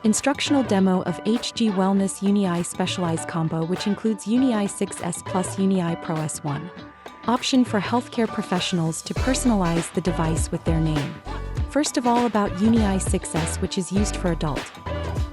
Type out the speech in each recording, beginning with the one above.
Instructional demo of HGWellness Unieye Specialize COMBO, which includes Unieye 6S plus Unieye Pro S1. Option for healthcare professionals to personalize the device with their name. First of all, about Unieye 6S, which is used for adult.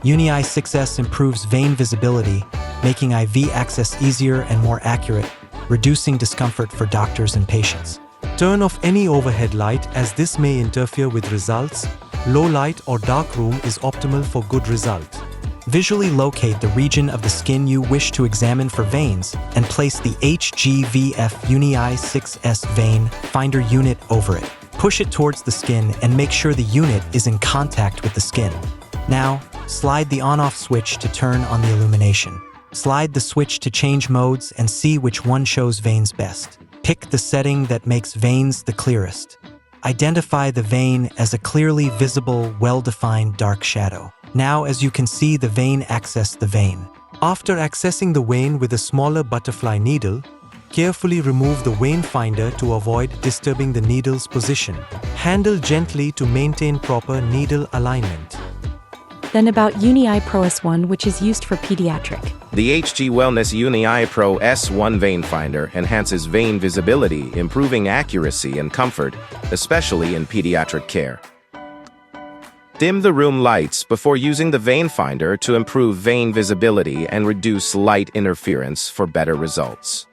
Unieye 6S improves vein visibility, making IV access easier and more accurate, reducing discomfort for doctors and patients. Turn off any overhead light as this may interfere with results. Low light or dark room is optimal for good result. Visually locate the region of the skin you wish to examine for veins and place the HGVF Unieye 6S vein finder unit over it. Push it towards the skin and make sure the unit is in contact with the skin. Now, slide the on-off switch to turn on the illumination. Slide the switch to change modes and see which one shows veins best. Pick the setting that makes veins the clearest. Identify the vein as a clearly visible, well-defined dark shadow. Now, as you can see, the vein access the vein. After accessing the vein with a smaller butterfly needle, carefully remove the vein finder to avoid disturbing the needle's position. Handle gently to maintain proper needle alignment. Then about Unieye Pro S1, which is used for pediatric. The HGWellness Unieye Pro S1 vein finder enhances vein visibility, improving accuracy and comfort, especially in pediatric care. Dim the room lights before using the vein finder to improve vein visibility and reduce light interference for better results.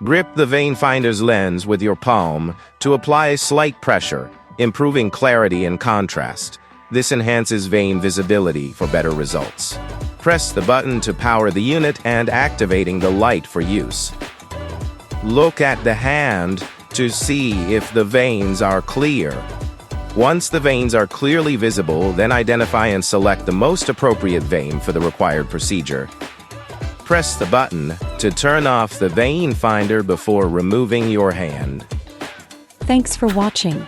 Grip the vein finder's lens with your palm to apply slight pressure, improving clarity and contrast. This enhances vein visibility for better results. Press the button to power the unit and activating the light for use. Look at the hand to see if the veins are clear. Once the veins are clearly visible, then identify and select the most appropriate vein for the required procedure. Press the button to turn off the vein finder before removing your hand. Thanks for watching.